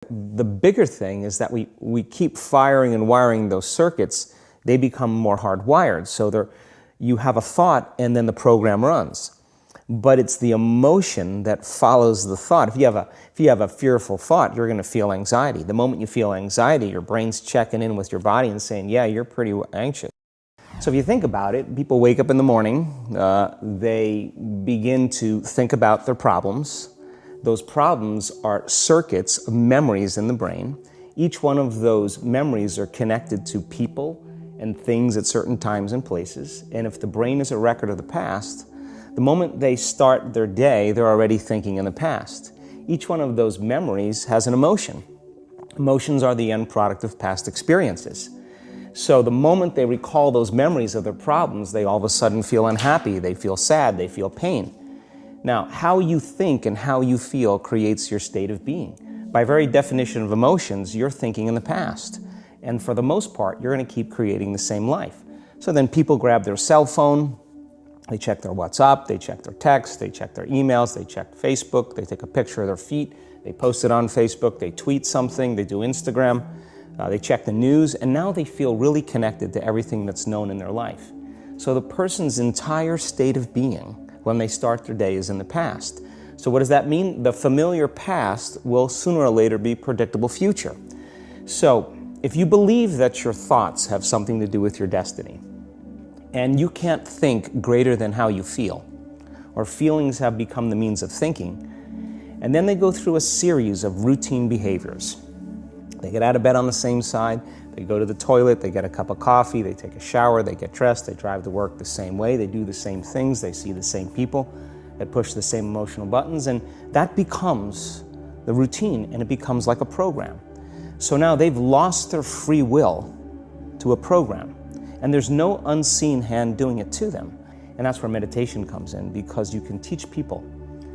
The bigger thing is that we keep firing and wiring those circuits. They become more hardwired. So you have a thought and then the program runs. But it's the emotion that follows the thought. If you have a fearful thought, you're going to feel anxiety. The moment you feel anxiety, your brain's checking in with your body and saying, yeah, you're pretty anxious. So if you think about it, people wake up in the morning, they begin to think about their problems. Those problems are circuits of memories in the brain. Each one of those memories are connected to people and things at certain times and places. And if the brain is a record of the past, the moment they start their day, they're already thinking in the past. Each one of those memories has an emotion. Emotions are the end product of past experiences. So the moment they recall those memories of their problems, they all of a sudden feel unhappy, they feel sad, they feel pain. Now, how you think and how you feel creates your state of being. By very definition of emotions, you're thinking in the past. And for the most part, you're going to keep creating the same life. So then people grab their cell phone, they check their WhatsApp, they check their text, they check their emails, they check Facebook, they take a picture of their feet, they post it on Facebook, they tweet something, they do Instagram, they check the news, and now they feel really connected to everything that's known in their life. So the person's entire state of being when they start their day is in the past. So what does that mean? The familiar past will sooner or later be predictable future. So if you believe that your thoughts have something to do with your destiny, and you can't think greater than how you feel, or feelings have become the means of thinking, and then they go through a series of routine behaviors. They get out of bed on the same side, they go to the toilet, they get a cup of coffee, they take a shower, they get dressed, they drive to work the same way, they do the same things, they see the same people, they push the same emotional buttons, and that becomes the routine, and it becomes like a program. So now they've lost their free will to a program, and there's no unseen hand doing it to them. And that's where meditation comes in, because you can teach people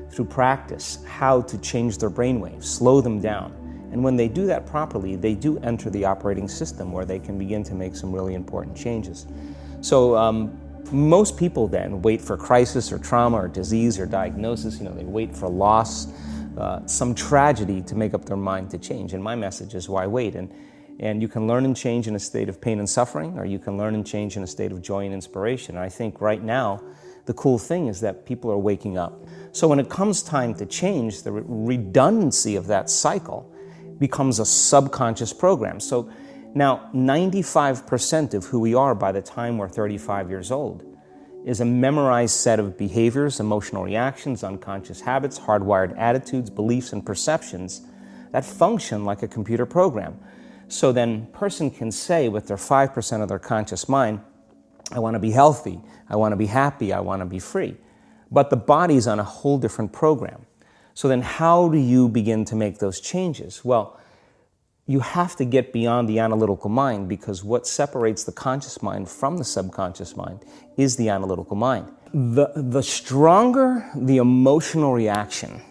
through practice how to change their brainwaves, slow them down. And when they do that properly, they do enter the operating system where they can begin to make some really important changes. So most people then wait for crisis or trauma or disease or diagnosis. They wait for loss, some tragedy to make up their mind to change. And my message is, why wait? And you can learn and change in a state of pain and suffering, or you can learn and change in a state of joy and inspiration. And I think right now, the cool thing is that people are waking up. So when it comes time to change, the redundancy of that cycle becomes a subconscious program. So now 95% of who we are by the time we're 35 years old is a memorized set of behaviors, emotional reactions, unconscious habits, hardwired attitudes, beliefs, and perceptions that function like a computer program. So then a person can say with their 5% of their conscious mind, I want to be healthy, I want to be happy, I want to be free. But the body's on a whole different program. So then how do you begin to make those changes? Well, you have to get beyond the analytical mind, because what separates the conscious mind from the subconscious mind is the analytical mind. The stronger the emotional reaction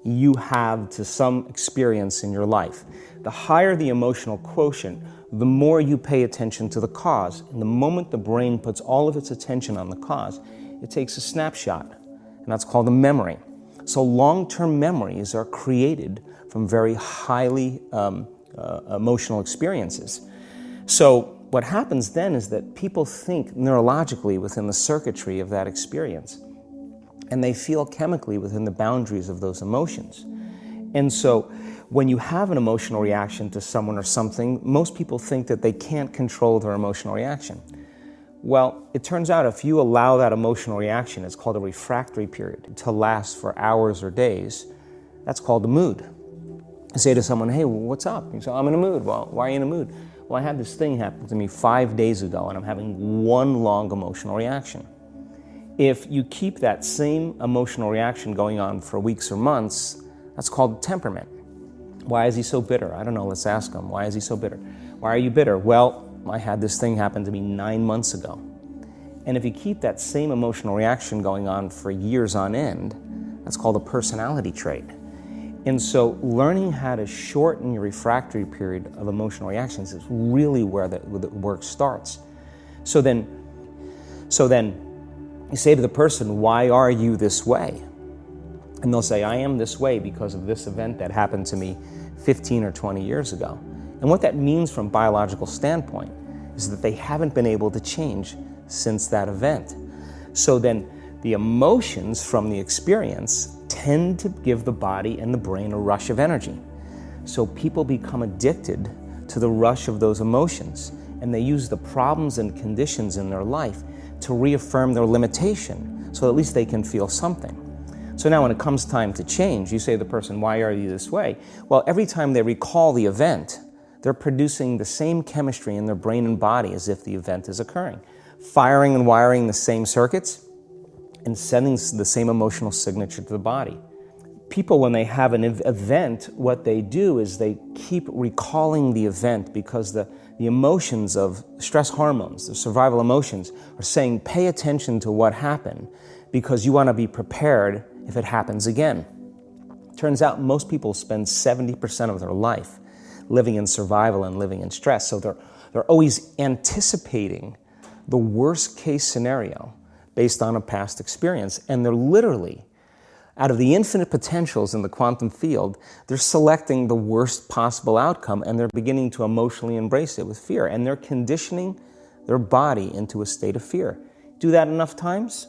you have to some experience in your life, the higher the emotional quotient, the more you pay attention to the cause. And the moment the brain puts all of its attention on the cause, it takes a snapshot, and that's called a memory. So long-term memories are created from very highly emotional experiences. So what happens then is that people think neurologically within the circuitry of that experience, and they feel chemically within the boundaries of those emotions. And so when you have an emotional reaction to someone or something, most people think that they can't control their emotional reaction. Well, it turns out if you allow that emotional reaction, it's called a refractory period, to last for hours or days, that's called a mood. You say to someone, hey, what's up? You say, I'm in a mood. Well, why are you in a mood? Well, I had this thing happen to me 5 days ago, and I'm having one long emotional reaction. If you keep that same emotional reaction going on for weeks or months, that's called temperament. Why is he so bitter? I don't know, let's ask him. Why is he so bitter? Why are you bitter? Well, I had this thing happen to me 9 months ago. And if you keep that same emotional reaction going on for years on end, that's called a personality trait. And so learning how to shorten your refractory period of emotional reactions is really where the work starts. So then you say to the person, why are you this way? And they'll say, I am this way because of this event that happened to me 15 or 20 years ago. And what that means from a biological standpoint is that they haven't been able to change since that event. So then the emotions from the experience tend to give the body and the brain a rush of energy. So people become addicted to the rush of those emotions, and they use the problems and conditions in their life to reaffirm their limitation, so at least they can feel something. So now when it comes time to change, you say to the person, why are you this way? Well, every time they recall the event, they're producing the same chemistry in their brain and body as if the event is occurring, firing and wiring the same circuits and sending the same emotional signature to the body. People, when they have an event, what they do is they keep recalling the event because the emotions of stress hormones, the survival emotions, are saying, pay attention to what happened because you want to be prepared if it happens again. Turns out most people spend 70% of their life living in survival and living in stress. So they're always anticipating the worst case scenario based on a past experience. And they're literally, out of the infinite potentials in the quantum field, they're selecting the worst possible outcome, and they're beginning to emotionally embrace it with fear. And they're conditioning their body into a state of fear. Do that enough times,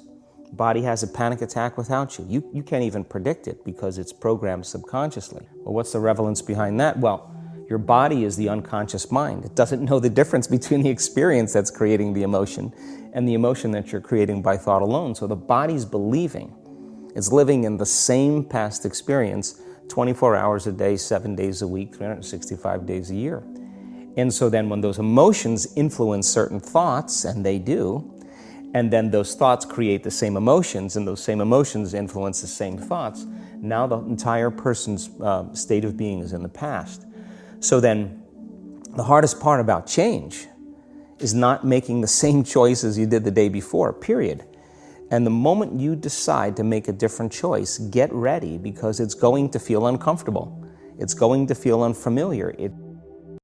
body has a panic attack without you. You can't even predict it because it's programmed subconsciously. Well, what's the relevance behind that? Well, your body is the unconscious mind. It doesn't know the difference between the experience that's creating the emotion and the emotion that you're creating by thought alone. So the body's believing it's living in the same past experience 24 hours a day, 7 days a week, 365 days a year. And so then when those emotions influence certain thoughts, and they do, and then those thoughts create the same emotions, and those same emotions influence the same thoughts, now the entire person's state of being is in the past. So then the hardest part about change is not making the same choices you did the day before, period. And the moment you decide to make a different choice, get ready because it's going to feel uncomfortable. It's going to feel unfamiliar.